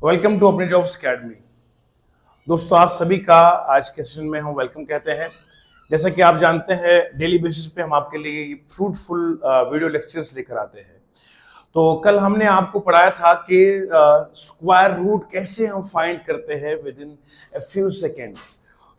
Welcome to अपनी jobs academy. दोस्तों, आप सभी का आज के सेशन में हम वेलकम कहते हैं। जैसा कि आप जानते हैं, डेली बेसिस पे हम आपके लिए फ्रूटफुल वीडियो लेक्चर्स लेकर आते हैं। तो कल हमने आपको पढ़ाया था कि स्क्वायर रूट कैसे हम फाइंड करते हैं with in a few seconds.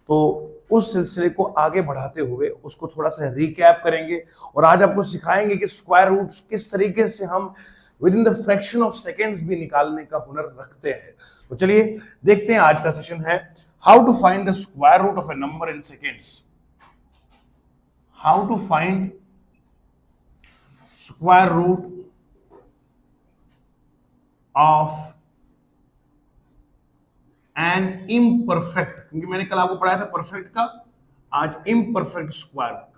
तो उस सिलसिले को आगे बढ़ाते हुए उसको थोड़ा सा रिकैप करेंगे और आज आपको सिखाएंगे कि स्क्वायर रूट किस तरीके से हम with in the fraction of seconds भी निकालने का हुनर रखते हैं। तो चलिए देखते हैं, आज का सेशन है how to find the square root of a number in seconds. How to find square root of an imperfect, क्योंकि मैंने कल आपको पढ़ाया था परफेक्ट का, आज इम्परफेक्ट स्क्वायर रूट का।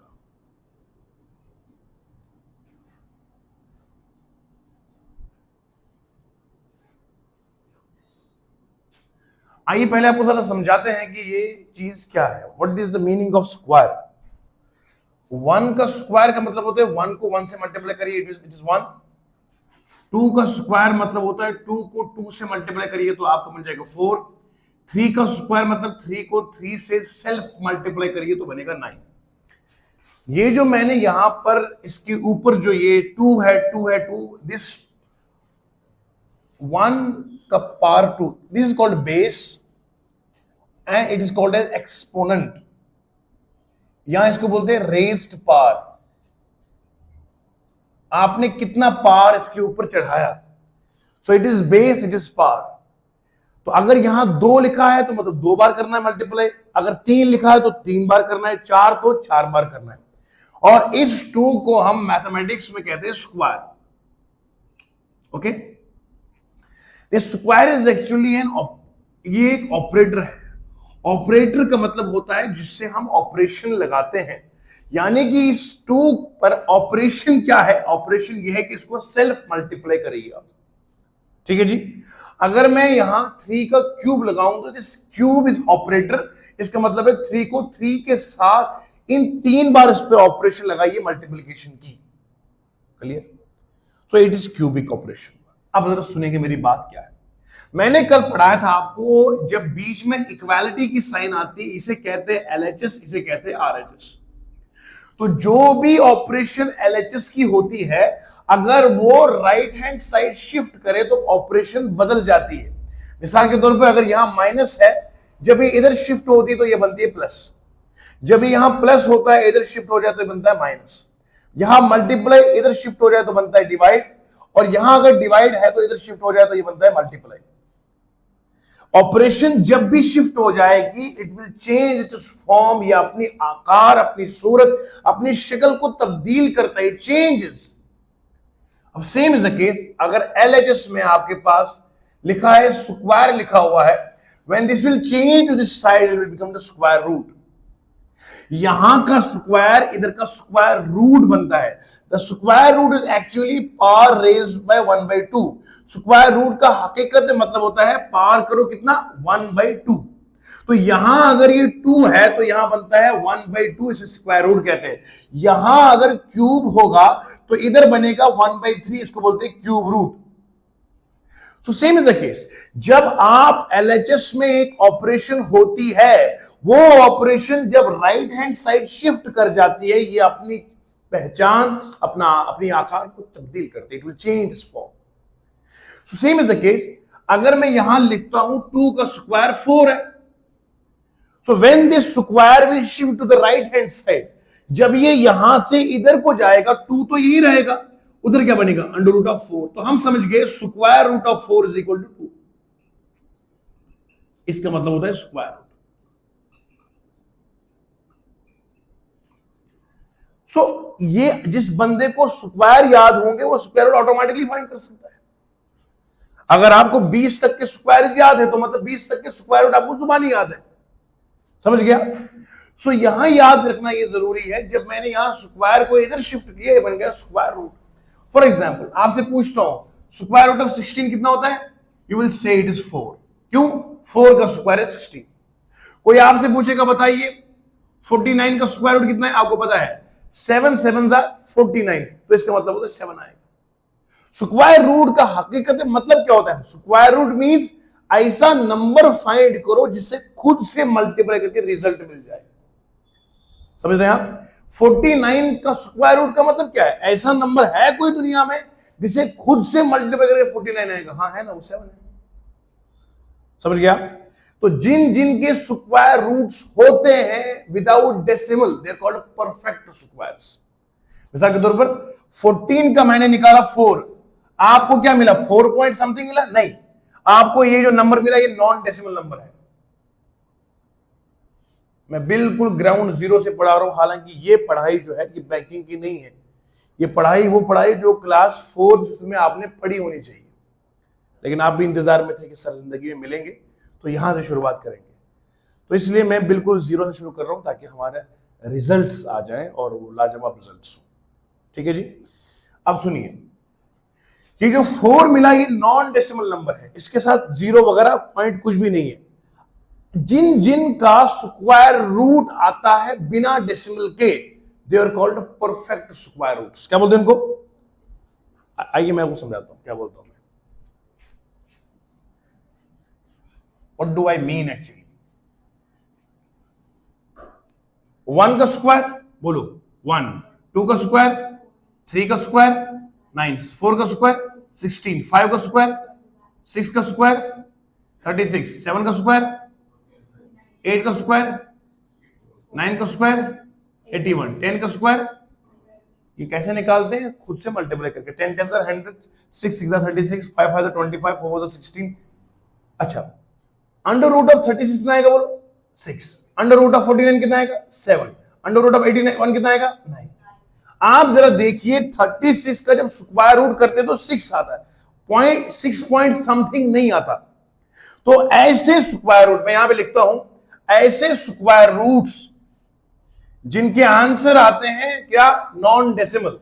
आइए पहले आपको थोड़ा समझाते हैं कि ये चीज क्या है। What is the meaning of square. One का स्क्वायर का मतलब होता है वन को वन से मल्टीप्लाई करिए, इट इज वन। टू का स्क्वायर मतलब होता है टू को टू से मल्टीप्लाई करिए तो आपका बन जाएगा फोर। थ्री का स्क्वायर मतलब थ्री को थ्री से सेल्फ मल्टीप्लाई करिए तो बनेगा नाइन। ये जो मैंने यहां पर इसके ऊपर जो ये टू है, दिस वन का power two, this is called base and it is called as exponent. यहां इसको बोलते हैं रेज्ड पावर। आपने कितना पावर इसके ऊपर चढ़ाया, so it is base, it is power. तो अगर यहां दो लिखा है तो मतलब दो बार करना है मल्टीप्लाई, अगर तीन लिखा है तो तीन बार करना है, चार तो चार बार करना है। और इस टू को हम मैथमेटिक्स में कहते हैं square. Okay, this square is actually ये एक ऑपरेटर है। ऑपरेटर का मतलब होता है जिससे हम ऑपरेशन लगाते हैं, यानी कि इस टू पर ऑपरेशन क्या है, ऑपरेशन यह है कि इसको सेल्फ मल्टीप्लाई करिए आप। ठीक है जी। अगर मैं यहां थ्री का क्यूब लगाऊं तो दिस क्यूब इज ऑपरेटर। इसका मतलब है थ्री को थ्री के साथ इन तीन बार इस पर ऑपरेशन लगाइए मल्टीप्लीकेशन की। क्लियर? तो इट इज क्यूबिक ऑपरेशन। अब जरा सुनेंगे मेरी बात क्या है। मैंने कल पढ़ाया था आपको, जब बीच में इक्वालिटी की साइन आती है इसे कहते हैं एलएचएस, इसे कहते हैं आरएचएस। तो जो भी ऑपरेशन एलएचएस की होती है, अगर वो राइट हैंड साइड शिफ्ट करे तो ऑपरेशन बदल जाती है। मिसाल के तौर पे अगर यहां माइनस है, जब ये इधर शिफ्ट होती है तो ये बनती है प्लस। जब यहां प्लस होता है इधर शिफ्ट हो जाए तो बनता है माइनस। यहां मल्टीप्लाई इधर शिफ्ट हो जाए तो बनता है डिवाइड, और यहां अगर डिवाइड है तो इधर शिफ्ट हो जाए तो ये बनता है मल्टीप्लाई। ऑपरेशन जब भी शिफ्ट हो जाएगी it will change it's form, या अपनी आकार, अपनी सूरत, अपनी शक्ल को तब्दील करता है, चेंजेस। अब सेम इज द केस अगर एलएचएस में आपके पास लिखा है स्क्वायर लिखा हुआ है, when this will change to this side it will become the square root. यहां का स्क्वायर इधर का स्क्वायर रूट बनता है। The square root is actually power raised by 1/2। Square root का हकीकत में मतलब होता है पावर करो कितना, 1/2। तो यहां अगर ये 2 है तो यहां बनता है 1/2, इसे स्क्वायर रूट कहते हैं। यहां अगर क्यूब होगा तो इधर बनेगा 1/3, इसको बोलते हैं क्यूब रूट। तो सेम इज द केस, जब आप एलएचएस में एक ऑपरेशन होती है, वो ऑपरेशन जब राइट हैंड साइड शिफ्ट कर जाती है, ये अपनी पहचान, अपनी आकार को तब्दील करती है, it will change it's form. So same is the case, अगर मैं यहां लिखता हूं 2 का स्क्वायर 4 है, so when this square will shift to the right hand side, जब ये यहां से इधर को जाएगा 2 तो यही रहेगा, उधर क्या बनेगा अंडर रूट ऑफ 4। तो हम समझ गए square root of 4 is equal to 2। इसका मतलब होता है स्क्वायर रूट। सो ये जिस बंदे को स्क्वायर याद होंगे वो स्क्वायर रूट ऑटोमेटिकली फाइंड कर सकता है। अगर आपको 20 तक के स्क्वायर याद है तो मतलब 20 तक के स्क्वायर रूट आपको जुबानी याद है। समझ गया? सो यहां याद रखना ये जरूरी है, जब मैंने यहां स्क्वायर को इधर शिफ्ट किया, ये बन गया स्क्वायर रूट। फॉर एग्जाम्पल आपसे पूछता हूं स्क्वायर रूट ऑफ 16 कितना होता है, you will say it is 4। क्यों? 4 का स्क्वायर है 16। कोई आपसे पूछेगा बताइए 49 का स्क्वायर रूट कितना है, आपको पता है 7 7 49, तो इसका मतलब होता है 7 आएगा। स्क्वायर रूट का हकीकत में मतलब क्या होता है? स्क्वायर रूट मींस ऐसा नंबर फाइंड करो जिसे खुद से मल्टीप्लाई करके रिजल्ट मिल जाए। समझ रहे हैं आप? 49 का स्क्वायर रूट का मतलब क्या है? ऐसा नंबर है कोई दुनिया में जिसे खुद से मल्टीप्लाई करके 49 आएगा? हाँ है ना, वो 7 है। समझ गया? तो जिन जिन के स्क्वायर रूट्स होते हैं without decimal they are called perfect squares. मिसाल के तौर पर 14 का मैंने निकाला 4, आपको क्या मिला? 4 पॉइंट समथिंग मिला? नहीं, आपको ये जो नंबर मिला ये नॉन डेसिमल नंबर है। मैं बिल्कुल ग्राउंड जीरो से पढ़ा रहा हूं, हालांकि ये पढ़ाई जो है कि बैंकिंग की नहीं है, ये पढ़ाई वो पढ़ाई जो क्लास 4th में आपने पढ़ी होनी चाहिए। लेकिन आप भी इंतजार में थे कि सर जिंदगी में मिलेंगे तो यहां से शुरुआत करेंगे, तो इसलिए मैं बिल्कुल जीरो से शुरू कर रहा हूं ताकि हमारे रिजल्ट्स आ जाएं और वो लाजवाब रिजल्ट्स हो। ठीक है जी? अब सुनिए, ये जो 4 मिला ये नॉन डेसिमल नंबर है, इसके साथ जीरो वगैरह पॉइंट कुछ भी नहीं है। जिन जिन का स्क्वायर रूट आता है बिना डेसिमल के they are called perfect square roots. क्या बोलते हैं इनको? आइए मैं आपको समझाता हूं क्या बोलता हूं मैं। What do I mean actually? 1 का स्क्वायर बोलो 1, 2 का स्क्वायर 3 का स्क्वायर 9, 4 का स्क्वायर 16, 5 का स्क्वायर 6 का स्क्वायर 36, 7 का स्क्वायर 8 का स्क्वायर 9 का स्क्वायर 81, 10 का स्क्वायर। ये कैसे निकालते हैं? खुद से मल्टीप्लाई करके। 10 10 100, 6 6 36, 5 5 25, 4 16। अच्छा, अंडर रूट ऑफ 36 कितना आएगा बोलो? 6। अंडर रूट ऑफ 49 कितना आएगा? 7। अंडर रूट ऑफ 81 कितना आएगा? 9। आप जरा देखिए 36 का जब स्क्वायर रूट करते तो 6 आता है, 6 पॉइंट समथिंग नहीं आता। तो ऐसे स्क्वायर रूट, मैं यहां पे लिखता हूं, ऐसे स्क्वायर रूट्स जिनके आंसर आते हैं क्या? Non decimal.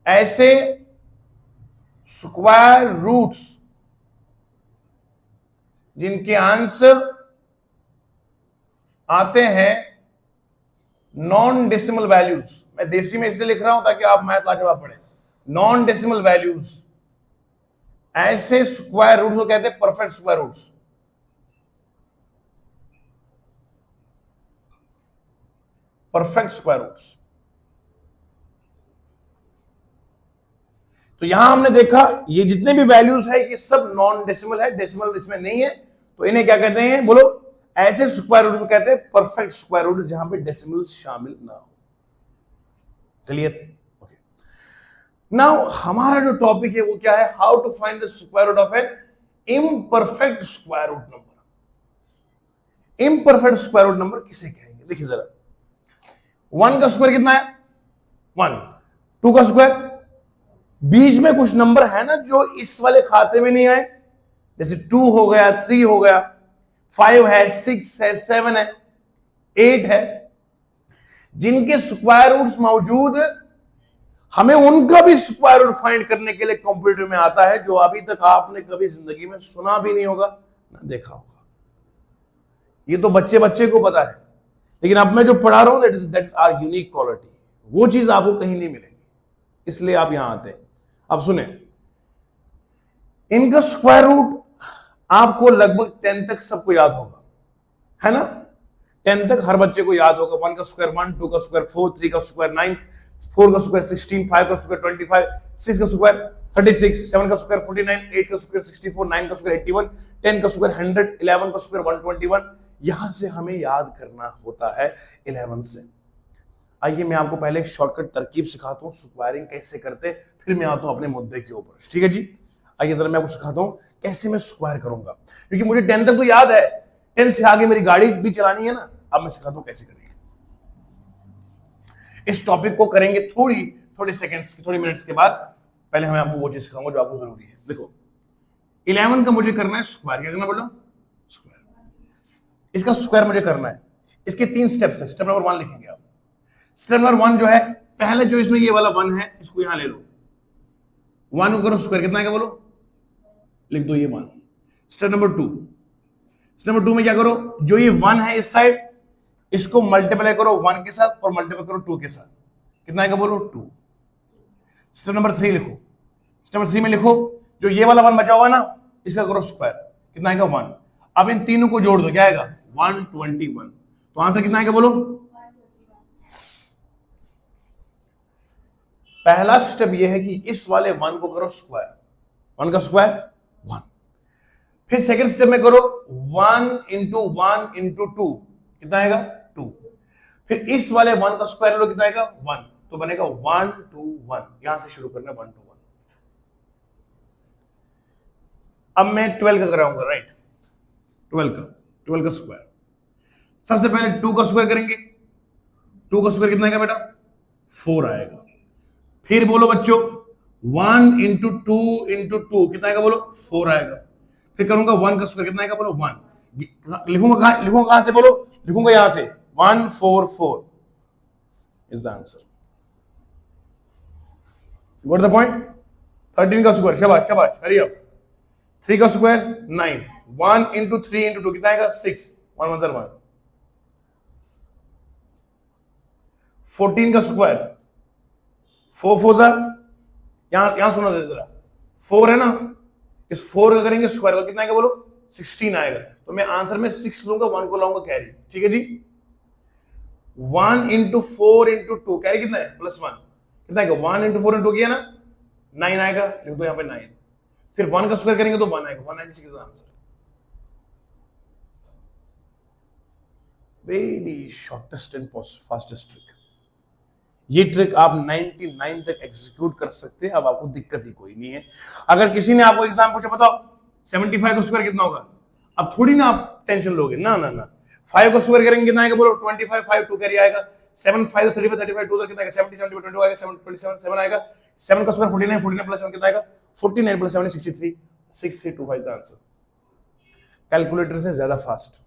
ऐसे स्क्वायर रूट्स जिनके आंसर आते हैं नॉन डेसिमल वैल्यूज, मैं देसी में इसलिए लिख रहा हूं ताकि आप मैथ लाजवाब पढ़े। नॉन डेसिमल वैल्यूज, ऐसे स्क्वायर रूट्स को कहते हैं perfect square roots. Perfect square roots. तो यहां हमने देखा ये जितने भी वैल्यूज है ये सब नॉन डेसिमल है, डेसिमल इसमें नहीं है, तो इन्हें क्या कहते हैं बोलो? ऐसे स्क्वायर रूट को कहते हैं परफेक्ट स्क्वायर रूट जहां पे डेसिमल शामिल ना हो। क्लियर? ओके। नाउ हमारा जो टॉपिक है वो क्या है? How to find the square root of an imperfect square root number. Imperfect square root number किसे कहेंगे? देखिए जरा, 1 का स्क्वायर कितना है? 1। 2 का स्क्वायर, बीच में कुछ नंबर है ना जो इस वाले खाते में नहीं आए, जैसे 2 हो गया, 3 हो गया, 5 है, 6 है, 7 है, 8 है, जिनके स्क्वायर रूट्स मौजूद, हमें उनका भी स्क्वायर रूट फाइंड करने के लिए कंप्यूटर में आता है, जो अभी तक आपने कभी जिंदगी में सुना भी नहीं होगा ना देखा होगा। ये तो बच्चे बच्चे को पता है, लेकिन अब मैं जो पढ़ा रहा हूं that is our unique quality. वो चीज आपको कहीं नहीं मिलेगी, इसलिए आप यहां आते हैं। अब सुने, इनका स्क्वायर रूट आपको लगभग 10 तक सबको याद होगा, है ना? 10 तक हर बच्चे को याद होगा। 1 का स्क्वायर 1, 2 का स्क्वायर 4, 3 का स्क्वायर 9, 4 का स्क्वायर 16, 5 का स्क्वायर 25, 6 का स्क्वायर 36, 7 का स्क्वायर 49, 8 का स्क्वायर 64, 9 का स्क्वायर 81, 10 का स्क्वायर 100, 11 का स्क्वायर 121। यहां से हमें याद करना होता है 11 से। आइए मैं आपको पहले एक शॉर्टकट तरकीब सिखाता हूं, स्क्वायरिंग कैसे करते, फिर मैं आता हूं अपने मुद्दे के ऊपर। ठीक है जी? आइए जरा मैं आपको सिखाता हूं कैसे मैं स्क्वायर करूंगा, क्योंकि मुझे 10 तक तो याद है, 10 से आगे मेरी गाड़ी भी चलानी है ना। अब मैं सिखाता हूं कैसे करेंगे। इस टॉपिक को करेंगे थोड़ी सेकंड्स की, थोड़ी मिनट्स के बाद। पहले मैं आपको वो चीज सिखाऊंगा जो आपको जरूरी है। देखो, 11 का मुझे करना है स्क्वायर। क्या करना बोलो? स्क्वायर। इसका स्क्वायर मुझे करना है। इसके 3 स्टेप्स है। स्टेप नंबर 1 लिखेंगे आप। स्टेप नंबर 1 जो है, पहले जो इसमें ये वाला 1 है इसको यहां ले लो, 1 को करो स्क्वायर, कितना आएगा बोलो? लिख दो ये 1। स्टेप नंबर 2, स्टेप नंबर 2 में क्या करो, जो ये 1 है इस साइड, इसको मल्टीप्लाई करो 1 के साथ और मल्टीप्लाई करो 2 के साथ, कितना आएगा बोलो? 2। स्टेप नंबर 3 लिखो। स्टेप नंबर 3 में लिखो जो ये वाला 1 बचा हुआ है ना, इसका करो स्क्वायर, कितना आएगा 1। अब इन तीनों को जोड़ दो, क्या आएगा 121। तो आंसर कितना आएगा बोलो। पहला स्टेप ये है कि इस वाले 1 को करो स्क्वायर, 1 का स्क्वायर 1। फिर सेकंड स्टेप में करो 1 इंटू 1 इंटू 2, कितना आएगा 2। फिर इस वाले 1 का स्क्वायर लो, कितना आएगा 1, तो बनेगा 1 2 1। यहां से शुरू करना 1 2 1। अब मैं 12 का कराऊंगा, राइट, 12 का स्क्वायर। सबसे पहले 2 का स्क्वायर करेंगे, 2 का स्क्वायर कितना आएगा बेटा 4 आएगा। फिर बोलो बच्चों 1 इंटू 2 इंटू 2, कितना आएगा बोलो 4 आएगा। फिर करूंगा 1 का स्क्वायर, कितना आएगा बोलो 1। लिखूंगा कहां से बोलो, लिखूंगा यहां से 144 is the answer. Got the point. 13 का स्क्वायर, शाबाश शाबाश, हरी अप। 3 का स्क्वायर 9, 1 इंटू 3 इंटू 2, कितना आएगा 6, 1 1 1। 14 का स्क्वायर 4 4 यहां सुनो जरा, 4 है ना, इस 4 का करेंगे स्क्वायर का, कितना आएगा बोलो 16 आएगा। तो मैं आंसर में 6 लूंगा, 1 को लाऊंगा कैरी, ठीक है जी। 1 इंटू 4 इंटू 2, कैरी कितना है +1, कितना आएगा 1 इंटू 4 इंटू किया ना 9 आएगा, लिख दो यहाँ पे 9। फिर 1 का स्क्वायर करेंगे तो 1 आएगा, 196 answer. Very shortest and fastest trick. ये ट्रिक आप 99 तक एग्जीक्यूट कर सकते हैं, अब आपको दिक्कत ही कोई नहीं है। अगर किसी ने आपको एग्जाम पूछा बताओ 75 का स्क्वायर कितना होगा, अब थोड़ी ना आप टेंशन लोगे, ना ना ना। 5 का स्क्वायर करेंगे कितना आएगा बोलो 25, 5 2 कैरी आएगा। 7 5 35 35 2 कितना आएगा 70 70 22 आएगा, 7 27 7 आएगा। 7 का स्क्वायर 49, 49 प्लस 7 कितना आएगा 49 प्लस 7 63, 6325 का आंसर। कैलकुलेटर से ज्यादा फास्ट।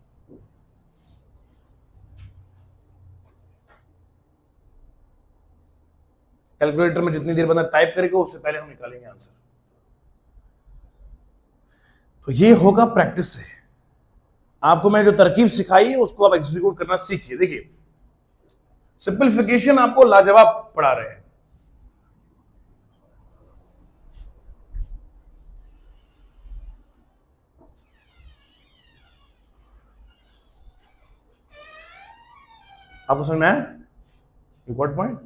कैलकुलेटर में जितनी देर बंदा टाइप करेगा उससे पहले हम निकालेंगे आंसर। तो ये होगा प्रैक्टिस से। आपको मैंने जो तरकीब सिखाई है उसको आप एग्जीक्यूट करना सीखिए। देखिए सिंपलीफिकेशन आपको लाजवाब पढ़ा रहे हैं। आपको समझ में आया रिकॉर्ड पॉइंट।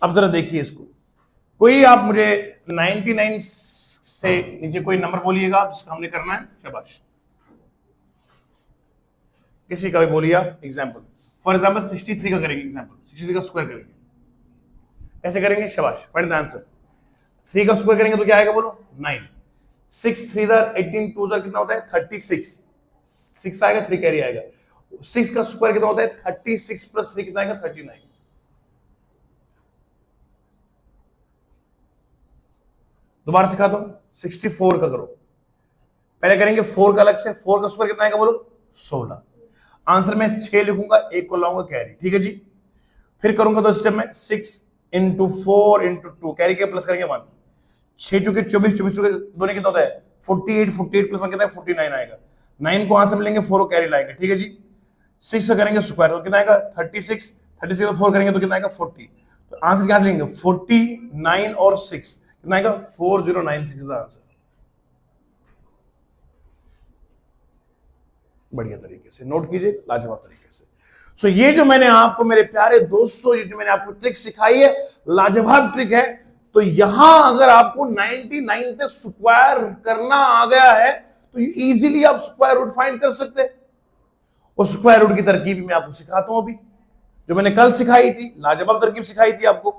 अब जरा देखिए इसको, कोई आप मुझे 99 से नीचे कोई नंबर बोलिएगा जिसका हमने करना है, शाबाश। किसी का भी बोलिए आप एग्जाम्पल। फॉर एग्जाम्पल 63 का करेंगे एग्जाम्पल, 63 का स्क्वायर करेंगे, कैसे करेंगे शाबाश, फाइंड द आंसर। 3 का स्क्वायर करेंगे तो क्या आएगा बोलो 9, 6 3 18 2 कितना होता है 36, 6 आएगा 3 कैरी आएगा। 6 का स्क्वायर कितना होता है 36 प्लस 3 कितना आएगा 39। दोबारा सिखा दो, 64 का करो। पहले करेंगे 4 का अलग से, 4 का स्क्वायर कितना आएगा बोलो 16। आंसर में 6 लिखूंगा, 1 को लाऊंगा कैरी, ठीक है जी। फिर करूंगा तो स्टेप में 6 इंटू 4 इंटू 2 कैरी के प्लस करेंगे 1, 6 चुके 24, 24 चुके दोनों कितना होता है 48, 48 प्लस 1 कितना है 49 आएगा। 9 को आंसर में लेंगे, 4 को कैरी लाएंगे, ठीक है जी। 6 का करेंगे स्क्वायर तो कितना आएगा 36, 36 को 4 करेंगे तो कितना आएगा 40। तो आंसर क्या लेंगे 49 और 6 कितना आएगा 4096 का आंसर। बढ़िया तरीके से नोट कीजिए, लाजवाब तरीके से। सो ये जो मैंने आपको मेरे प्यारे दोस्तों, ये जो मैंने आपको ट्रिक सिखाई है, लाजवाब ट्रिक है। तो यहां अगर आपको 99 तक स्क्वायर करना आ गया है तो इजीली आप स्क्वायर रूट फाइंड कर सकते हैं। और स्क्वायर रूट की तरकीब मैं आपको सिखाता हूं अभी, जो मैंने कल सिखाई थी, लाजवाब तरकीब सिखाई थी आपको।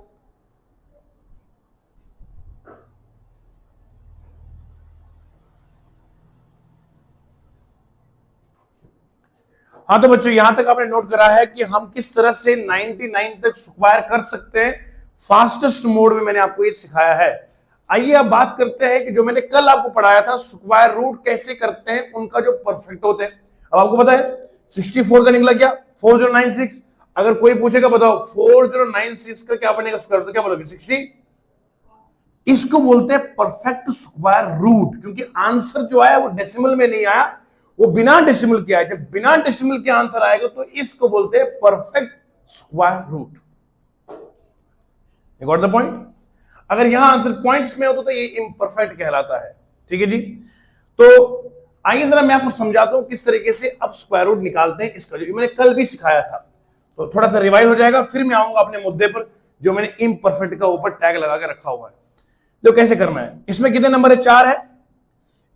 हाँ तो बच्चों यहां तक आपने नोट करा है कि हम किस तरह से 99 तक स्क्वायर कर सकते हैं। फास्टेस्ट मोड में मैंने आपको ये सिखाया है। आइए अब बात करते हैं कि जो मैंने कल आपको पढ़ाया था स्क्वायर रूट कैसे करते हैं, उनका जो परफेक्ट होते हैं। अब आपको पता है 64 का निकला क्या 4096। अगर कोई पूछेगा बताओ 4096 का क्या बनेगा स्क्वायर, तो क्या बोलोगे 60। इसको बोलते हैं परफेक्ट स्क्वायर रूट, क्योंकि आंसर जो आया वो डेसिमल में नहीं आया, वो बिना डेसिमल के आया। जब बिना डेसिमल के आंसर आएगा तो इसको बोलते हैं perfect square root. You got the point. अगर यहां आंसर पॉइंट्स में होता तो ये इम्परफेक्ट कहलाता है, ठीक है जी। तो आइए जरा मैं आपको समझाता हूं किस तरीके से अब स्क्वायर रूट निकालते हैं इसका, जो मैंने कल भी सिखाया था। तो थोड़ा सा रिवाइज हो जाएगा, फिर मैं आऊंगा अपने मुद्दे पर जो मैंने इम्परफेक्ट का ऊपर टैग लगा के रखा हुआ है। तो कैसे करना है, इसमें कितने नंबर है, 4 है,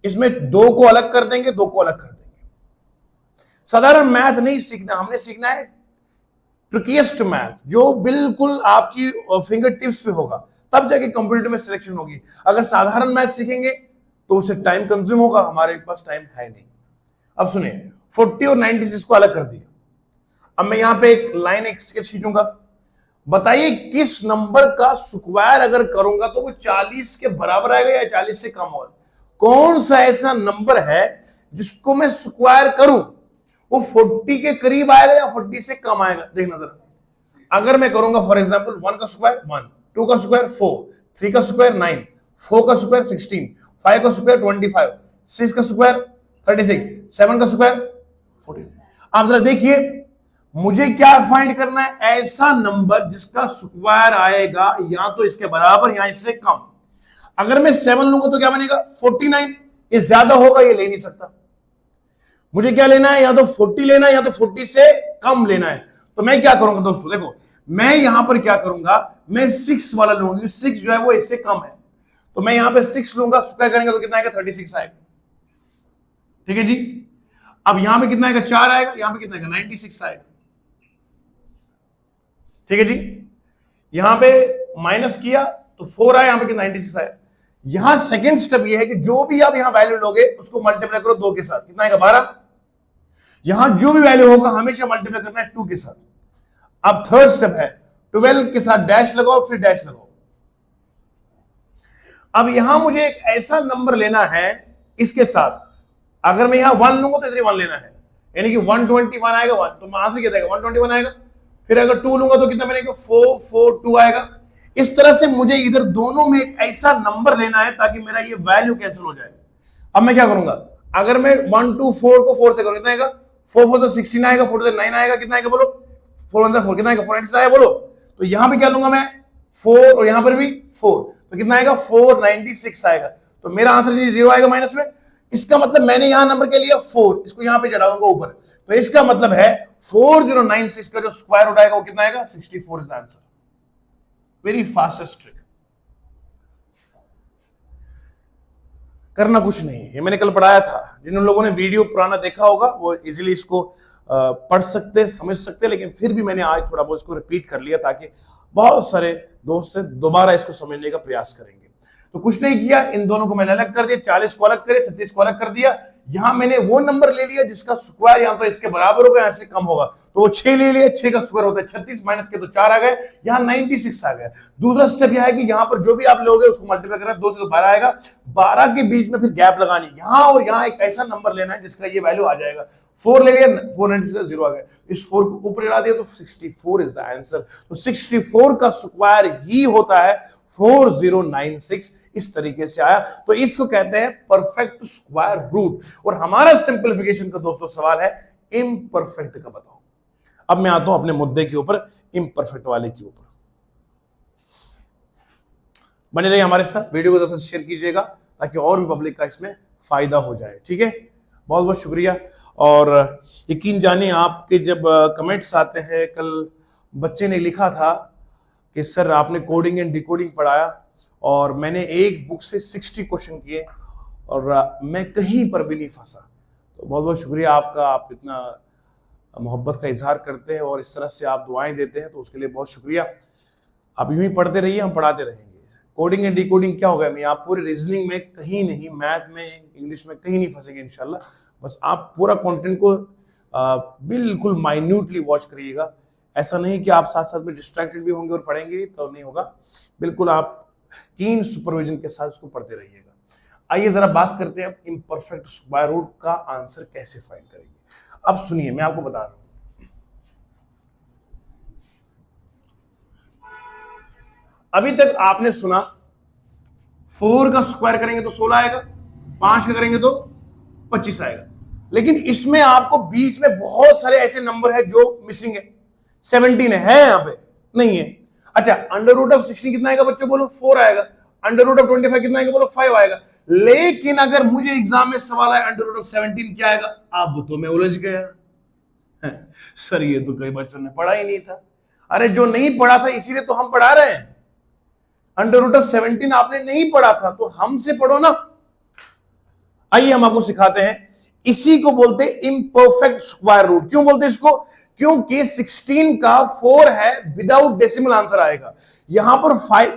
इसमें 2 को अलग कर देंगे, 2 को अलग कर देंगे। साधारण मैथ नहीं सीखना, हमने सीखना है ट्रिकीएस्ट मैथ, जो बिल्कुल आपकी फिंगर टिप्स पे होगा, तब जाके कंप्यूटर में सिलेक्शन होगी। अगर साधारण मैथ सीखेंगे तो उससे टाइम कंज्यूम होगा, हमारे पास टाइम है नहीं। अब सुनिए, 40 और 96 को अलग कर दिया। अब मैं यहां पे एक लाइन, एक स्केच खींचूंगा। बताइए किस नंबर का स्क्वायर अगर करूंगा तो वो 40 के बराबर आएगा या 40 से कम होगा? कौन सा ऐसा नंबर है जिसको मैं स्क्वायर करूं वो 40 के करीब आएगा या 40 से कम आएगा? देखना जरा। अगर मैं करूंगा फॉर एग्जांपल 1 का स्क्वायर 1, 2 का स्क्वायर 4, 3 का स्क्वायर 9, 4 का स्क्वायर 16, 5 का स्क्वायर 25, 6 का स्क्वायर 36, 7 का स्क्वायर 14। आप जरा देखिए, मुझे क्या फाइंड करना है? ऐसा नंबर जिसका स्क्वायर आएगा या तो इसके बराबर या इससे कम। अगर मैं 7 लूंगा तो क्या बनेगा? 49। ये ज्यादा होगा, ये ले नहीं सकता। मुझे क्या लेना है? या तो 40 लेना है या तो 40 से कम लेना है। तो मैं क्या करूंगा दोस्तों, देखो मैं यहां पर क्या करूंगा, मैं 6 वाला लूंगा। 6 जो है वो इससे कम है, तो मैं यहां पे 6 लूंगा, स्क्वायर करेंगे तो कितना आएगा? 36 आएगा। ठीक है जी। अब यहां पे कितना आएगा? 4 आएगा, यहां पे कितना आएगा? 96 आएगा। ठीक है जी। यहां पे माइनस किया तो 4 आया, यहां पे 96 आया। यहां सेकेंड स्टेप ये है कि जो भी आप यहां वैल्यू लोगे उसको मल्टीप्लाई करो 2 के साथ, कितना आएगा? 12। यहां जो भी वैल्यू होगा हमेशा मल्टीप्लाई करना है 2 के साथ। अब थर्ड स्टेप है 12 के साथ डैश लगाओ, फिर डैश लगाओ। अब यहां मुझे एक ऐसा नंबर लेना है इसके साथ, अगर मैं यहां 1 लूंगा तो इधर 1 लेना है, यानी कि 121 आएगा 1, तो वहां से क्या आएगा? 121 आएगा। फिर अगर 2 लूंगा तो कितना बनेगा? 4 4 2 आएगा। इस तरह से मुझे इधर दोनों में एक ऐसा नंबर लेना है ताकि मेरा ये वैल्यू कैंसिल हो जाए। अब मैं क्या करूंगा, अगर मैं 1 2 4 को 4 से करूं, कितना आएगा? 4 4 तो 16 आएगा, 4 तो 9 आएगा, कितना आएगा बोलो? 4 1 4 कितना आएगा? 496 आएगा बोलो। तो यहां पे क्या लूंगा मैं? 4, और यहां पर भी 4, तो कितना आएगा? 496 आएगा। तो मेरा आंसर 0 आएगा माइनस में। इसका मतलब मैंने यहां नंबर के लिया 4, इसको यहां पे चढ़ाऊंगा ऊपर, तो इसका मतलब है 4096 का जो स्क्वायर रूट आएगा वो कितना आएगा? 64 is answer. Very fastest trick. करना कुछ नहीं है, ये मैंने कल पढ़ाया था। जिन लोगों ने वीडियो पुराना देखा होगा वो इजीली इसको पढ़ सकते, समझ सकते, लेकिन फिर भी मैंने आज थोड़ा बहुत इसको रिपीट कर लिया ताकि बहुत सारे दोस्त दोबारा इसको समझने का प्रयास करेंगे। तो कुछ नहीं किया, इन दोनों को मैंने अलग कर दिया, 40 को अलग करे, 36 को अलग कर दिया। यहां मैंने वो नंबर ले लिया जिसका स्क्वायर या तो इसके बराबर होगा या इससे कम होगा, तो वो 6 ले लिया। 6 का स्क्वायर होता है 36, माइनस के तो 4 आ गए, यहां 96 आ गया। दूसरा स्टेप यह है कि यहां पर जो भी आप लोगे उसको मल्टीप्लाई करना है, 2 से तो 12 आएगा, 12 के बीच में फिर गैप लगानी, यहां और यहां एक ऐसा नंबर लेना है जिसका ये वैल्यू आ जाएगा। 4 ले लिया, 496 0 आ गया, इस 4 को ऊपर चढ़ा दिया तो 64 इज द आंसर। तो 64 का स्क्वायर ही होता है 4096। इस तरीके से आया, तो इसको कहते हैं परफेक्ट स्क्वायर रूट। और हमारा सिंपलीफिकेशन का दोस्तों सवाल है इम्परफेक्ट का बताओ। अब मैं आता हूं अपने मुद्दे के ऊपर, इम्परफेक्ट वाले के ऊपर। बने रहिए हमारे साथ, वीडियो को ज़्यादा शेयर कीजिएगा ताकि और भी पब्लिक का इसमें फायदा हो जाए। ठीक है, बहुत बहुत शुक्रिया। और यकीन जानिए आपके जब कमेंट्स आते हैं, कल बच्चे ने लिखा था कि सर आपने कोडिंग एंड डिकोडिंग पढ़ाया और मैंने एक बुक से 60 क्वेश्चन किए और मैं कहीं पर भी नहीं फंसा। तो बहुत बहुत शुक्रिया आपका, आप इतना मोहब्बत का इजहार करते हैं और इस तरह से आप दुआएं देते हैं, तो उसके लिए बहुत शुक्रिया। आप यूं ही पढ़ते रहिए, हम पढ़ाते रहेंगे। कोडिंग एंड डिकोडिंग क्या होगा, मैं आप पूरे रीजनिंग में कहीं नहीं, मैथ में, इंग्लिश में कहीं नहीं फंसेंगे इंशाल्लाह। बस आप पूरा कंटेंट को बिल्कुल माइन्यूटली वॉच करिएगा। ऐसा नहीं कि आप साथ साथ में डिस्ट्रैक्टेड भी होंगे और पढ़ेंगे तो नहीं होगा। बिल्कुल आप कीन सुपरविजन के साथ उसको पढ़ते रहिएगा। आइए जरा बात करते हैं इम्परफेक्ट स्क्वायर रूट का आंसर कैसे फाइंड करेंगे। अब सुनिए, मैं आपको बता रहा हूं। अभी तक आपने सुना 4 का स्क्वायर करेंगे तो 16 आएगा, 5 का करेंगे तो 25 आएगा, लेकिन इसमें आपको बीच में बहुत सारे ऐसे नंबर है जो मिसिंग है। 17 है यहां पे नहीं है। अच्छा, अंडर रूट ऑफ 16 कितना आएगा बच्चों बोलो? 4 आएगा। अंडर रूट ऑफ 25 कितना आएगा बोलो? 5 आएगा। लेकिन अगर मुझे एग्जाम में सवाल है अंडर रूट ऑफ 17 क्या आएगा, अब तो मैं उलझ गया। सर ये तो कई बच्चों ने पढ़ा ही नहीं था। अरे जो नहीं पढ़ा था इसीलिए तो हम पढ़ा रहे हैं। अंडर रूट ऑफ 17 आपने नहीं पढ़ा था तो हमसे पढ़ो ना। आइए हम आपको सिखाते हैं। इसी को बोलते हैं इम्परफेक्ट स्क्वायर रूट। क्यों बोलते हैं इसको? क्योंकि 16 का 4 है, विदाउट डेसिमल आंसर आएगा। यहां पर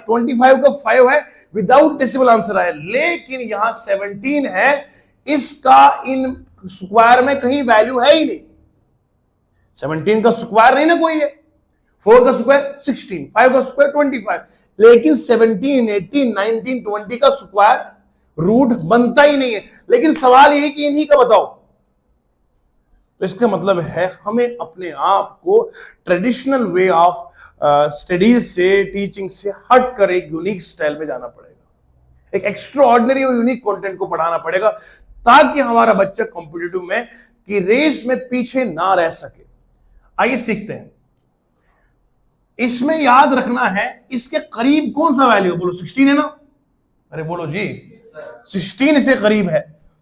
25 का 5 है, विदाउट डेसिमल आंसर आएगा। लेकिन यहां 17 है, इसका इन स्क्वायर में कहीं वैल्यू है ही नहीं। 17 का स्क्वायर नहीं ना कोई है। 4 का स्क्वायर 16, 5 का स्क्वायर 25, लेकिन 17, 18, 19, 20 का स्क्वायर रूट बनता ही नहीं है। लेकिन सवाल यह है कि इन्हीं का बताओ। तो इसका मतलब है हमें अपने आप को ट्रेडिशनल वे ऑफ स्टडीज से, टीचिंग से हट कर एक यूनिक स्टाइल में जाना पड़ेगा। एक एक्स्ट्रा ऑर्डिनरी और यूनिक कंटेंट को पढ़ाना पड़ेगा ताकि हमारा बच्चा कॉम्पिटिटिव में की रेस में पीछे ना रह सके। आइए सीखते हैं। इसमें याद रखना है इसके करीब कौन सा वैल्यू, बोलो 16 है ना? अरे बोलो जी, 16 से करीब है।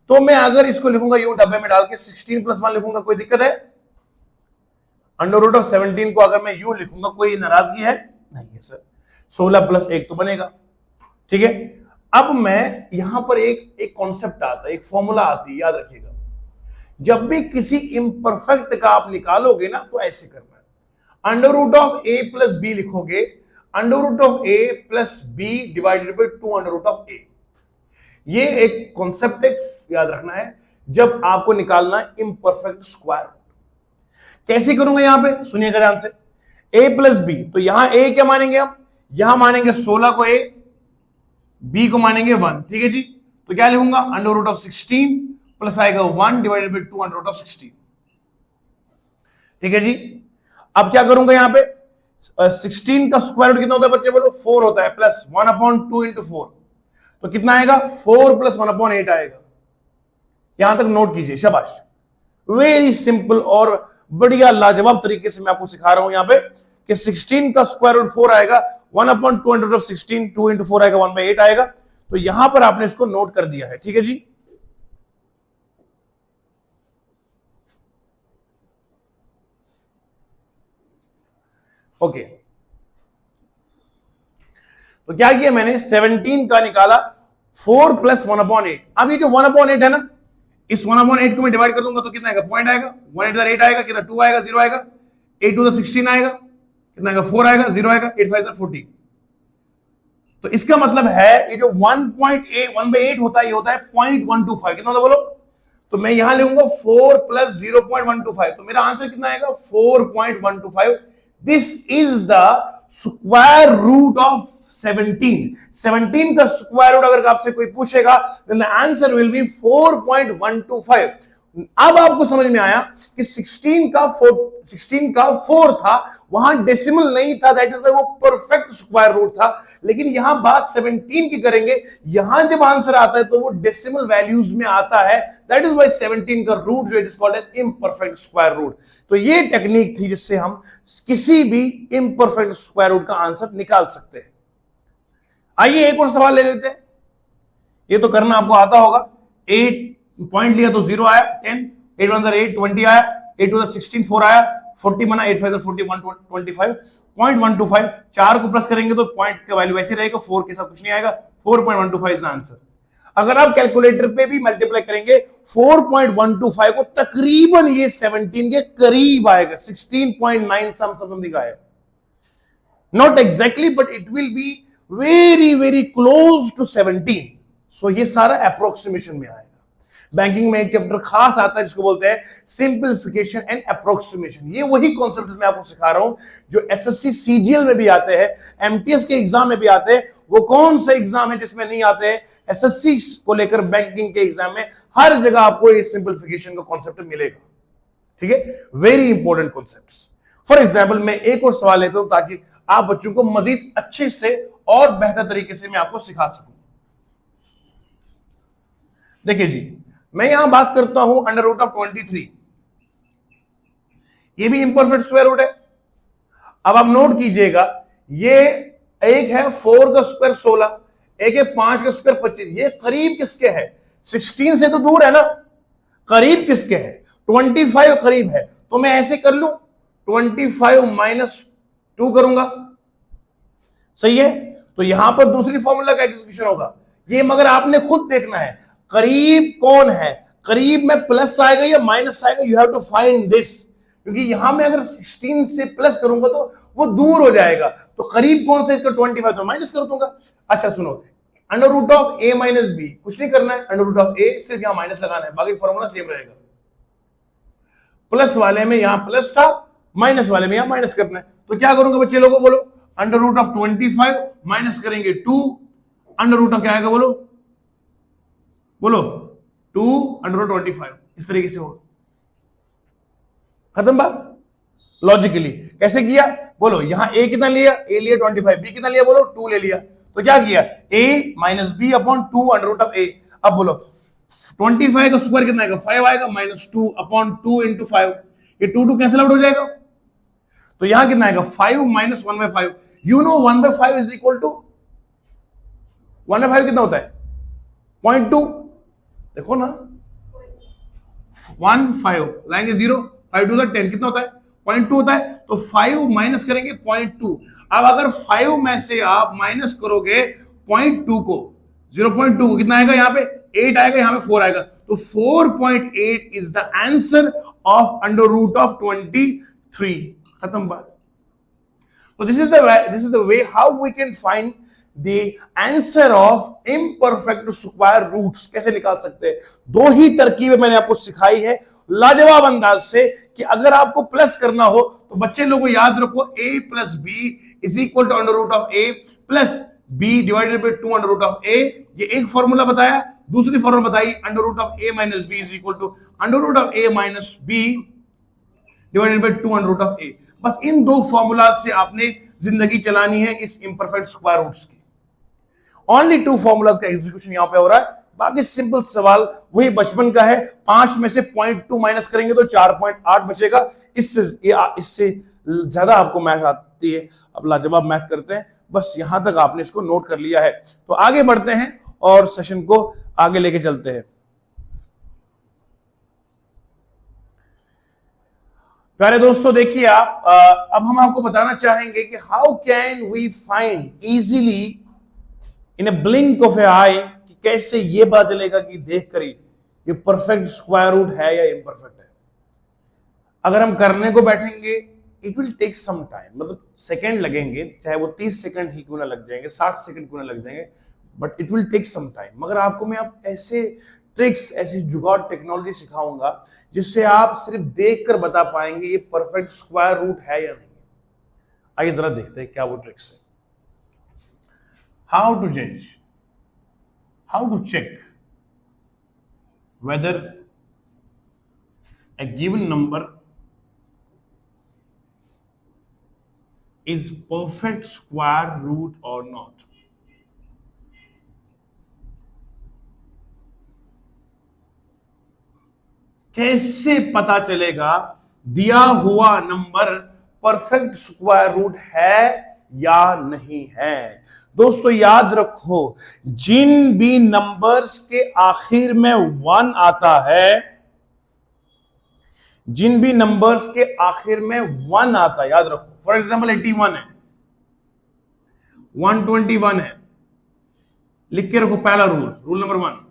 तो मैं अगर इसको लिखूंगा यूं डब्बे में डाल के 16 + 1 लिखूंगा, कोई दिक्कत है? अंडर रूट ऑफ 17 को अगर मैं यूं लिखूंगा कोई नाराजगी है? नहीं है सर। 16 + 1 तो बनेगा। ठीक है। अब मैं यहां पर एक कॉन्सेप्ट आता है, एक फॉर्मूला आती है, याद रखिएगा। जब भी किसी इम्परफेक्ट का आप निकालोगे ना तो ऐसे करना है। Under root of a + b लिखोगे, under root of a + b divided by 2 under root of a। ये एक कॉन्सेप्ट याद रखना है जब आपको निकालना है इम्परफेक्ट स्क्वायर रूट। कैसे करूंगा यहां पे, सुनिएगा ध्यान से। a + b, तो यहां a क्या मानेंगे हम? यहां मानेंगे 16 को a, b को मानेंगे 1। ठीक है जी। तो क्या लिखूंगा? अंडर रूट ऑफ 16 प्लस आएगा 1 divided by 2 under root of 16। ठीक है जी। अब क्या करूंगा यहां पे? 16 का स्क्वायर रूट कितना होता है बच्चे बोलो? 4 होता है, प्लस 1/2 × 4, तो कितना आएगा? 4 + 1/8 आएगा। यहां तक नोट कीजिए, शाबाश। वेरी सिंपल और बढ़िया लाजवाब तरीके से मैं आपको सिखा रहा हूं यहां पे कि 16 का स्क्वायर रूट 4 आएगा, 1/2 अंडर रूट ऑफ 16, 2 × 4 आएगा, 1/8 आएगा। तो यहां पर आपने इसको नोट कर दिया है। ठीक है जी। ओके। तो क्या किया मैंने? 17 का निकाला, 4 + 1/8। अब ये जो 1/8 है ना, इस 1/8 को मैं डिवाइड कर दूंगा तो कितना आएगा? पॉइंट आएगा। 1 × 8 आएगा, कितना? 2 आएगा, 0 आएगा। 8 × 16 आएगा, कितना आएगा? 4 आएगा, 0 आएगा। 8 × 5 = 40। तो इसका मतलब है ये जो 1/8 होता है, ये होता है 0.125। कितना होता बोलो? तो मैं यहां लिखूंगा 4 + 0.125, तो मेरा आंसर कितना आएगा? 4.125। This is the square root of 17 का स्क्वायर रूट अगर आपसे कोई पूछेगा then the answer will be 4.125। अब आपको समझ में आया कि 16 का 4 था, वहां डेसिमल नहीं था, दैट इज वो परफेक्ट स्क्वायर रूट था। लेकिन यहां बात 17 की करेंगे, यहां जब आंसर आता है तो वो डेसिमल वैल्यूज में आता है, दैट इज व्हाई 17 का रूट जो it is called as imperfect square root. तो ये टेक्निक थी जिससे हम किसी भी इम्परफेक्ट स्क्वायर रूट का आंसर निकाल सकते हैं। आइए एक और सवाल ले लेते हैं। ये तो करना आपको आता होगा। 8 पॉइंट लिया तो 0 आया, 10, 8 × 1 = 8, 20 आया, 8 × 2 = 16, 4 आया, 40 बना, 8 × 5 = 40, 125, 0.125। 4 को प्लस करेंगे तो पॉइंट का वैल्यू वैसे रहेगा, 4 के साथ कुछ नहीं आएगा। 4.125 इज द आंसर। अगर आप कैलकुलेटर पे भी मल्टीप्लाई करेंगे 4.125 को, तकरीबन ये 17 के करीब आएगा, 16.9 समथिंग आएगा। Not exactly but it will be very very close to 17। So ये सारा अप्रोक्सीमेशन में आएगा। बैंकिंग में एक चैप्टर खास आता है जिसको बोलते हैं सिंपलीफिकेशन एंड अप्रोक्सीमेशन। ये वही कॉन्सेप्ट मैं आपको सिखा रहा हूं जो एसएससी सीजीएल में भी आते हैं, एमटीएस के एग्जाम में भी आते हैं। वो कौन सा एग्जाम है जिसमें नहीं आते हैं? एसएससी को लेकर बैंकिंग के एग्जाम में हर जगह आपको ये सिंपलीफिकेशन का कॉन्सेप्ट मिलेगा। ठीक है, very important concept. For example मैं एक और सवाल लेता हूं ताकि आप बच्चों को मजीद अच्छे से और बेहतर तरीके से मैं आपको सिखा सकूं। देखिए जी, मैं यहां बात करता हूं अंडर रूट ऑफ 23। ये भी इंपरफेक्ट स्क्वायर रूट है। अब आप नोट कीजिएगा, ये एक है 4 का स्क्वायर 16, एक है 5 का स्क्वायर 25, ये करीब किसके है? 16 से तो दूर है ना, करीब किसके है? 25 करीब है, तो मैं ऐसे कर लूं 25 माइनस 2 करूंगा, सही है। तो यहां पर दूसरी फॉर्मूला का एग्जीक्यूशन होगा, ये मगर आपने खुद देखना है करीब कौन है, करीब में प्लस आएगा या माइनस आएगा, you have to find this, क्योंकि यहां में अगर 16 से प्लस करूंगा तो वो दूर हो जाएगा, तो करीब कौन सा इसका 25, तो माइनस कर दूंगा। अच्छा सुनो, under root of a minus b, कुछ नहीं करना है, अंडर रूट ऑफ ए सिर्फ यहां माइनस लगाना है, बाकी फॉर्मूला सेम रहेगा। प्लस वाले में यहां प्लस था, माइनस वाले में यहां माइनस करना है, तो क्या करूंगा बच्चे लोगों, बोलो अंडर रूट ऑफ 25 माइनस करेंगे 2, अंडर रूट ऑफ क्या आएगा, बोलो बोलो 2 अंडर रूट 25, इस तरीके से होगा, खत्म बात। लॉजिकली कैसे किया, बोलो यहां ए कितना लिया, ए लिया 25, बी कितना लिया, बोलो 2 ले लिया, तो क्या किया, a minus b upon 2 under root of a. अब बोलो 25 का स्क्वायर कितना आएगा, 5 आएगा, माइनस 2 अपॉन 2 इंटू 5, ये 2 कैंसिल आउट हो जाएगा, तो यहां कितना आएगा 5 minus 1/5, you know 1/5 is equal to 1/5 कितना होता है 0.2, देखो ना 1 5 लाएंगे 0, 5 2 10 कितना होता है 0.2 होता है, तो 5 माइनस करेंगे 0.2। अब अगर 5 में से आप माइनस करोगे 0.2 को, 0.2 को कितना आएगा, यहाँ पे 8 आएगा, यहाँ पे 4 आएगा, तो 4.8 is the answer of under root of 23, खत्म बात। So this is the way how we can find the answer of imperfect square roots, कैसे निकाल सकते हैं। दो ही तरकीबें मैंने आपको सिखाई है लाजवाब अंदाज से, कि अगर आपको प्लस करना हो तो बच्चे लोगों याद रखो a plus b is equal to under root of a plus b divided by 2 under root of a, ये एक फॉर्मूला बताया। दूसरी फॉर्मूला बताई under root of a minus b is equal to under root of a minus b divided by 2 under root of a। बस इन दो formula से आपने जिंदगी चलानी है इस इम्परफेक्ट स्क्वायर रूट्स की। ओनली 2 फॉर्मूलाज का एग्जीक्यूशन यहां पे हो रहा है, बाकी सिंपल सवाल वही बचपन का है। 5 में से 0.2 माइनस करेंगे तो 4.8 बचेगा। इससे ज्यादा आपको मैथ आती है, अब लाजवाब मैथ करते हैं, बस यहां तक आपने इसको नोट कर लिया है। तो आगे बढ़ते हैं और सेशन को आगे लेके चलते हैं। प्यारे दोस्तों देखिए आप, अब हम आपको बताना चाहेंगे कि how can we find easily in a blink of an eye, कि कैसे ये पता चलेगा कि देख कर ही ये परफेक्ट स्क्वायर रूट है या इम्परफेक्ट है। अगर हम करने को बैठेंगे it will take some time, मतलब सेकंड लगेंगे, चाहे वो 30 सेकंड ही क्यों ना लग जाएंगे, 60 सेकंड क्यों ना लग जाएंगे, but it will take some time. मगर आपको मैं आप ऐसे ट्रिक्स, ऐसी जुगाड़ टेक्नोलॉजी सिखाऊंगा जिससे आप सिर्फ देखकर बता पाएंगे ये परफेक्ट स्क्वायर रूट है या नहीं। आइए जरा देखते हैं क्या वो ट्रिक्स है। हाउ टू जज, how to check whether a given number is perfect square root or not. कैसे पता चलेगा दिया हुआ नंबर परफेक्ट स्क्वायर रूट है या नहीं है। दोस्तों याद रखो, जिन भी नंबर्स के आखिर में 1 आता है, जिन भी नंबर्स के आखिर में 1 आता है, याद रखो, फॉर एग्जाम्पल 81 है, 121 है, लिख के रखो पहला रूल नंबर 1,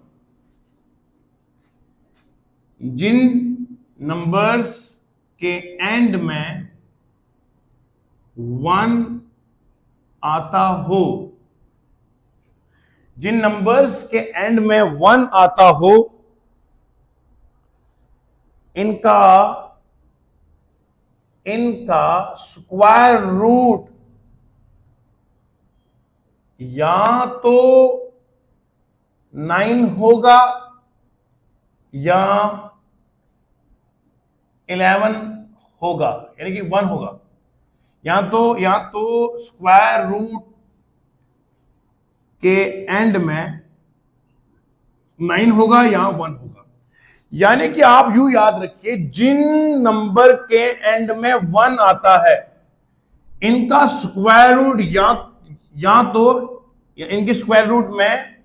जिन नंबर्स के एंड में 1 आता हो, जिन नंबर्स के एंड में 1 आता हो, इनका स्क्वायर रूट या तो 9 होगा या 11 होगा, यानी कि 1 होगा। या तो स्क्वायर रूट के एंड में 9 होगा या 1 होगा। यानी कि आप यूं याद रखिए, जिन नंबर के एंड में 1 आता है, इनका स्क्वायर रूट या तो या इनके स्क्वायर रूट में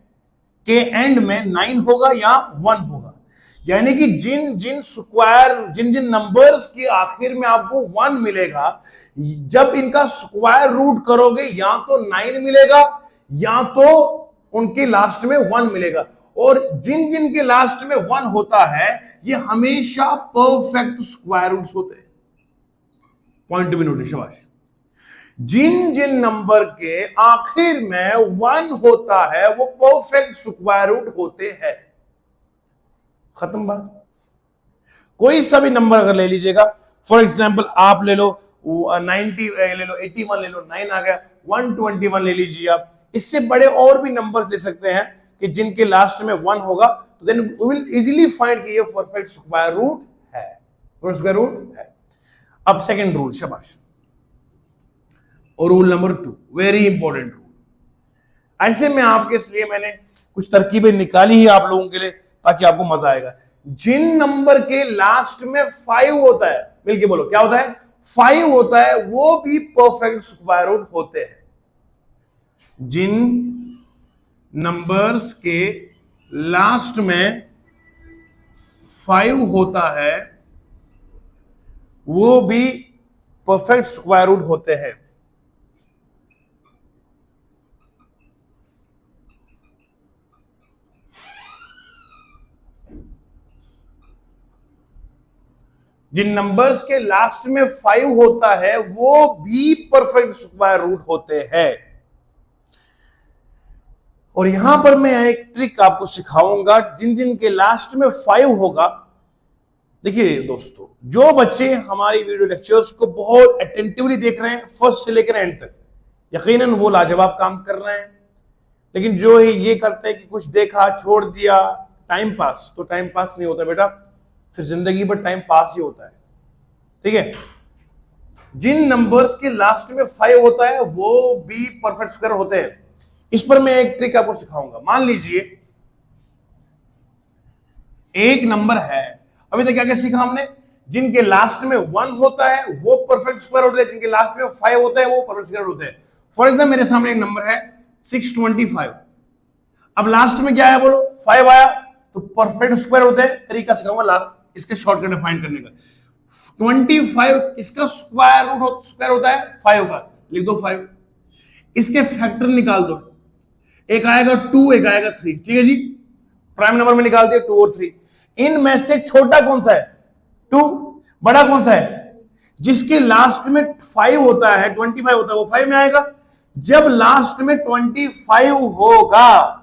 के एंड में 9 होगा या 1 होगा। यानी कि जिन जिन नंबर्स के आखिर में आपको 1 मिलेगा, जब इनका स्क्वायर रूट करोगे या तो 9 मिलेगा या तो उनके लास्ट में 1 मिलेगा। और जिन जिन के लास्ट में 1 होता है ये हमेशा परफेक्ट स्क्वायर रूट्स होते हैं। पॉइंट भी नोटिस, शाबाश। जिन जिन नंबर के आखिर में 1 होता है वो परफेक्ट स्क्वायर रूट होते हैं। खत्म बात। कोई सा भी नंबर अगर ले लीजिएगा, फॉर एग्जांपल आप ले लो 90 ले लो, 81 ले लो, 9 आ गया, 121 ले लीजिए आप। इससे बड़े और भी नंबर्स ले सकते हैं कि जिनके लास्ट में 1 होगा, तो then we will easily find कि ये परफेक्ट स्क्वायर रूट है, परफेक्ट स्क्वायर रूट है। अब सेकंड रूल, शाबाश। और rule number 2, very important rule. ऐसे में आपके इसलिए मैंने कुछ तरकीबें निकाली ही आप लोगों के लिए ताकि आपको मजा आएगा। जिन नंबर के लास्ट में 5 होता है, मिलके बोलो क्या होता है, 5 होता है, वो भी परफेक्ट स्क्वायर रूट होते हैं। जिन नंबर्स के लास्ट में 5 होता है वो भी परफेक्ट स्क्वायर रूट होते हैं। जिन नंबर्स के लास्ट में 5 होता है वो भी परफेक्ट स्क्वायर रूट होते हैं। और यहां पर मैं एक ट्रिक आपको सिखाऊंगा, जिन जिन के लास्ट में 5 होगा। देखिए दोस्तों, जो बच्चे हमारी वीडियो लेक्चर्स को बहुत अटेंटिवली देख रहे हैं फर्स्ट से लेकर एंड तक, यकीनन वो लाजवाब काम कर रहे हैं। लेकिन जो ये करते हैं कि कुछ देखा छोड़ दिया, टाइम पास, तो टाइम पास नहीं होता बेटा, फिर जिंदगी भर टाइम पास ही होता है। ठीक है, जिन नंबर्स के लास्ट में 5 होता है वो भी परफेक्ट स्क्वायर होते हैं। इस पर मैं एक ट्रिक आपको सिखाऊंगा। मान लीजिए एक नंबर है, अभी तक क्या क्या सीखा हमने, जिनके लास्ट में 1 होता है वो परफेक्ट स्क्वायर होते हैं, जिनके लास्ट में 5 होता है वो परफेक्ट स्क्वायर होते हैं। फॉर एग्जाम्पल मेरे सामने एक नंबर है 625। अब लास्ट में क्या आया बोलो, 5 आया, तो परफेक्ट स्क्वायर होते हैं। तरीका सिखाऊंगा इसके शॉर्टकट डिफाइन करने का। 25 इसका स्क्वायर होता है 5 का, लिख दो 5। इसके फैक्टर निकाल दो, एक आएगा 2, एक आएगा 3। ठीक है जी, प्राइम नंबर में निकाल दिया 2 और 3। इनमें से छोटा कौन सा है, 2। बड़ा कौन सा है, जिसके लास्ट में 5 होता है, 25 होता है, वो 5 में आएगा। जब लास्ट में 25 होगा,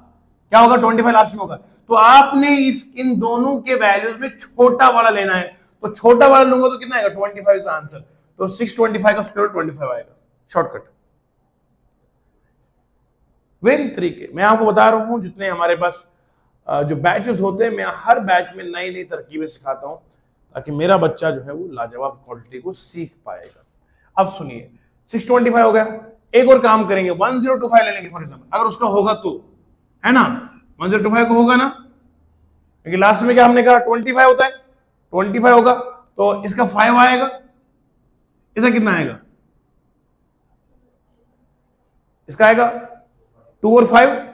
क्या होगा, 25 लास्ट में होगा, तो आपने इन दोनों के वैल्यूज में छोटा वाला लेना है। तो छोटा वाला लूंगा तो कितना आएगा, 25 का आंसर। तो 625 का स्क्वायर 25 आएगा। शॉर्टकट, वेरी तरीके मैं आपको बता रहा हूं। जितने हमारे पास जो बैचेस होते हैं, मैं हर बैच में नई नई तरकीबें सिखाता हूं ताकि मेरा बच्चा जो है वो लाजवाब क्वालिटी को सीख पाएगा। अब सुनिए, 625 हो गया, एक और काम करेंगे, 1025 ले लेंगे फॉर एग्जाम्पल। अगर उसका होगा तो, है ना, 1025 को होगा ना, क्योंकि लास्ट में क्या हमने कहा 25 होता है, 25 होगा तो इसका 5 आएगा, इसका कितना आएगा, इसका आएगा 2 और 5।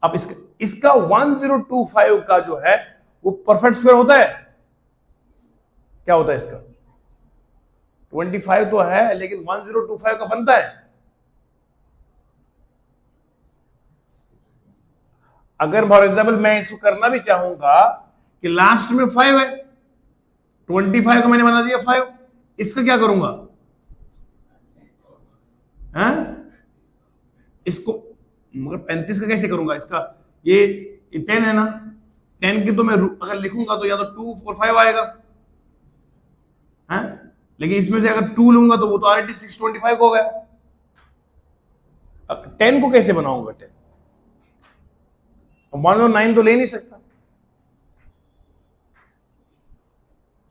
अब इसका 1025 का जो है वो परफेक्ट स्क्वायर होता है। क्या होता है इसका, 25 तो है लेकिन 1025 का बनता है। अगर फॉर एग्जाम्पल मैं इसको करना भी चाहूंगा कि लास्ट में 5 है, 25 को मैंने बना दिया 5, इसका क्या करूंगा, हैं? इसको मगर 35 का कैसे करूंगा, इसका ये 10 है ना, 10 की तो मैं अगर लिखूंगा तो या तो 2 और 5 आएगा, हैं? लेकिन इसमें से अगर 2 लूंगा तो वो तो ऑलरेडी 625 हो गया। अब 10 को कैसे बनाऊंगा, 10 मान लो 9 तो ले नहीं सकता।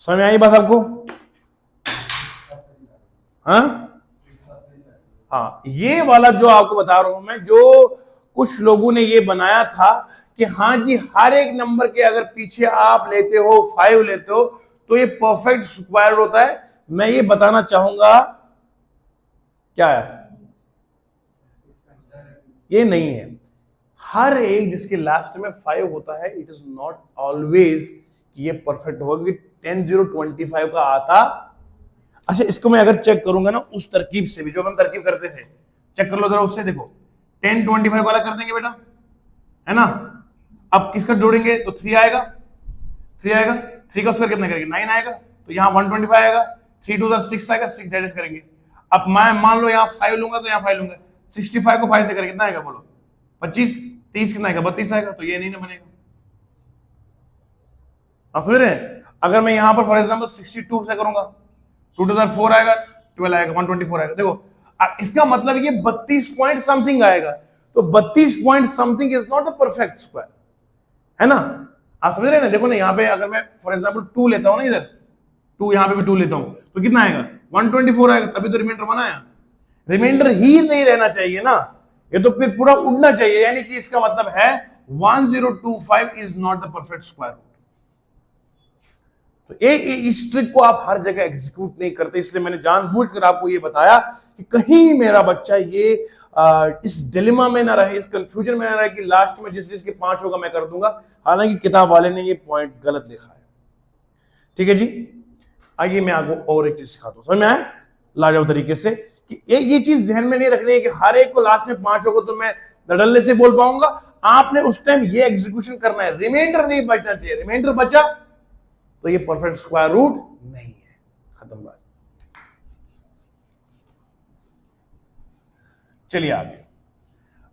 समझ में आई बात आपको? हाँ, ये वाला जो आपको बता रहा हूं मैं, जो कुछ लोगों ने ये बनाया था कि हाँ जी हर एक नंबर के अगर पीछे आप लेते हो 5 लेते हो तो ये परफेक्ट स्क्वायर होता है। मैं ये बताना चाहूंगा क्या है, ये नहीं है। हर एक जिसके लास्ट में 5 होता है, इट इज नॉट ऑलवेज कि ये परफेक्ट होगा, क्योंकि 10 0 25 का आता। अच्छा, इसको मैं अगर चेक करूंगा ना उस तरकीब से भी जो हम तरकीब करते थे, चेक कर लो जरा उससे, देखो 10 25 वाला कर देंगे बेटा, है ना। अब किसका जोड़ेंगे तो 3 आएगा, 3 आएगा, 3 का स्क्वायर कितना करेंगे 9 आएगा, तो यहाँ 125 आएगा, 3 2 6 आएगा, 6 डायरेक्ट करेंगे। अब मैं मान लो यहाँ 5 लूंगा तो यहाँ 5 लूंगा, 65 को 5 से करेंगे कितना आएगा बोलो, 25, 30 कितना आएगा 32 आएगा, तो ये नहीं ना बनेगा। आप समझ रहे हैं? अगर मैं यहाँ पर फॉर एग्जाम्पल 62 से करूंगा, 2 2 4 आएगा, 12 आएगा, 124 आएगा। देखो इसका मतलब ये 32 पॉइंट समथिंग आएगा, तो 32 point something is not a perfect square, है ना। आप समझ रहे हैं ना? देखो ना यहाँ पे अगर मैं फॉर एग्जाम्पल 2 लेता हूँ ना, इधर 2, यहाँ पे भी 2 लेता हूँ, तो कितना आएगा 124 आएगा, तभी तो रिमाइंडर बना है। रिमाइंडर ही नहीं रहना चाहिए ना, ये तो फिर पूरा उड़ना चाहिए, यानी कि इसका मतलब है 1025 is not the perfect square root. तो इस ट्रिक को आप हर जगह एग्जीक्यूट नहीं करते, इसलिए मैंने जानबूझकर आपको ये बताया कि कहीं मेरा बच्चा ये इस डिलेमा में ना रहे, इस कंफ्यूजन में ना रहे कि लास्ट में जिस जिसके 5 होगा मैं कर दूंगा, हालांकि किताब वाले ने ये पॉइंट गलत लिखा है। ठीक है जी, आइए मैं आपको और एक चीज सिखाता हूं, समझ में आया लाजवाब तरीके से, कि ये चीज ध्यान में नहीं रखनी है कि हर एक को लास्ट में 5 होगा तो मैं डडल्ले से बोल पाऊंगा। आपने उस टाइम ये एग्जीक्यूशन करना है, रिमाइंडर नहीं बचना चाहिए। रिमाइंडर बचा तो ये परफेक्ट स्क्वायर रूट नहीं है, खत्म बात। चलिए आगे,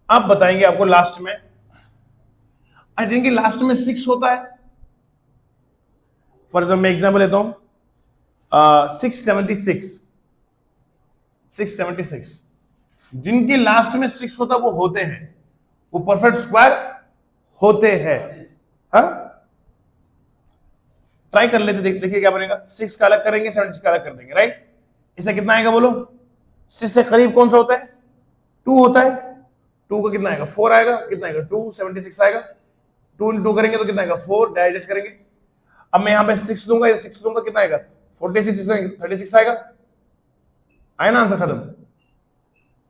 अब बताएंगे आपको लास्ट में, आई थिंक लास्ट में 6 होता है। फॉर एग्जाम्पल मैं एग्जाम्पल लेता हूं 676 जिनके लास्ट में 6 होता वो होते हैं, वो परफेक्ट स्क्वायर होते हैं। हाँ, ट्राई कर लेते, देखिए क्या बनेगा। 6 का अलग करेंगे, 76 का अलग कर देंगे, राइट। इसे कितना आएगा बोलो, 6 से करीब कौन सा होता है 2 होता है, 2 का कितना आएगा 4 आएगा, कितना आएगा 2, 76 आएगा, 2 into 2 करेंगे तो कितना आएगा 4, डाइजेस्ट करेंगे। अब मैं यहाँ पे 6 लूंगा या 6 लूंगा, कितना आएगा 46, 36 आएगा, आया ना आंसर, खत्म।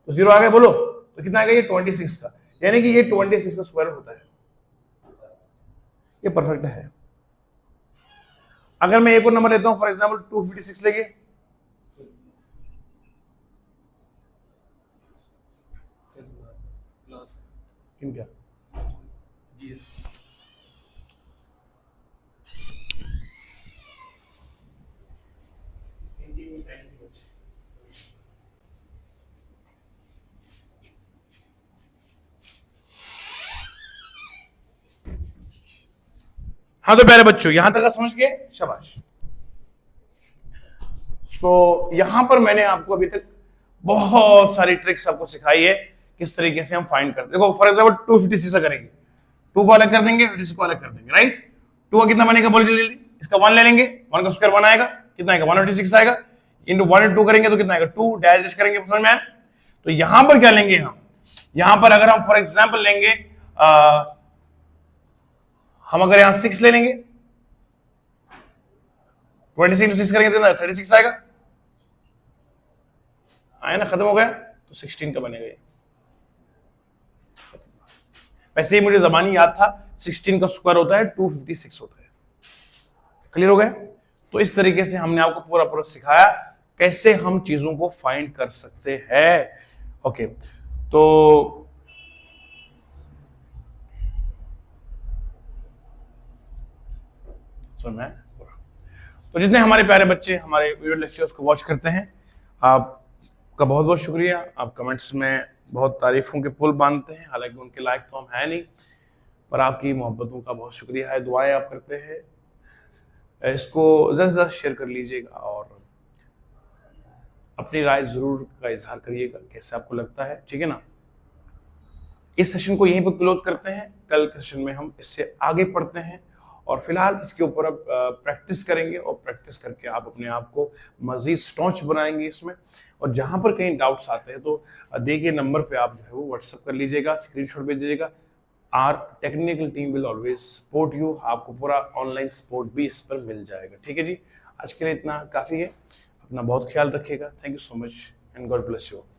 तो 0 आ गया बोलो, तो कितना आएगा ये 26 का, यानी कि ये 26 का स्क्वायर होता है, ये परफेक्ट है। अगर मैं एक और नंबर लेता हूं, फॉर एग्जाम्पल 256 लेंगे, इनका हाँ, तो प्यारे बच्चों यहां तक समझ गए, शाबाश। तो यहां पर मैंने आपको अभी तक बहुत सारी ट्रिक्स आपको सिखाई है किस तरीके से हम फाइंड करते। देखो फॉर एग्जाम्पल 256 से करेंगे, 2 को अलग कर देंगे, 56 को अलग कर देंगे, राइट। 2 का कितना बनेगा बोलो जल्दी, इसका 1 ले लेंगे, 1 का स्क्वायर 1 आएगा, कितना आएगा 156 आएगा, इंटू 1 into 2 करेंगे तो कितना आएगा 2, डायजेस्ट करेंगे, समझ में आया। तो यहां पर क्या लेंगे हम, यहां पर अगर हम फॉर एग्जाम्पल लेंगे हम अगर यहां 6 ले लेंगे, 26 into 6 करेंगे तो 36 आएगा, आया ना, खत्म हो गया। तो 16 का बनेगा ये। वैसे ही मुझे जबानी याद था 16 का स्क्वायर होता है 256 होता है। क्लियर हो गया। तो इस तरीके से हमने आपको पूरा पूरा सिखाया कैसे हम चीजों को फाइंड कर सकते हैं। ओके, तो सुनना है। तो जितने हमारे प्यारे बच्चे हमारे वीडियो लेक्चर्स को वॉच करते हैं, आपका बहुत बहुत शुक्रिया। आप कमेंट्स में बहुत तारीफों के पुल बांधते हैं, हालांकि उनके लायक तो हम है नहीं, पर आपकी मोहब्बतों का बहुत शुक्रिया है, दुआएं आप करते हैं। इसको ज़्यादा से ज़्यादा शेयर कर लीजिएगा और अपनी राय ज़रूर का इजहार करिएगा, कैसे आपको लगता है, ठीक है ना। इस सेशन को यहीं पर क्लोज करते हैं, कल के सेशन में हम इससे आगे पढ़ते हैं और फिलहाल इसके ऊपर अब प्रैक्टिस करेंगे और प्रैक्टिस करके आप अपने आप को मजीद स्टॉन्च बनाएंगे इसमें। और जहां पर कहीं डाउट्स आते हैं तो देखिए नंबर पे आप जो है वो व्हाट्सएप कर लीजिएगा, स्क्रीनशॉट भेज दीजिएगा। Our technical team will always support you, आपको पूरा ऑनलाइन सपोर्ट भी इस पर मिल जाएगा, ठीक है जी। आज के लिए इतना काफ़ी है, अपना बहुत ख्याल रखिएगा। Thank you so much and God bless you.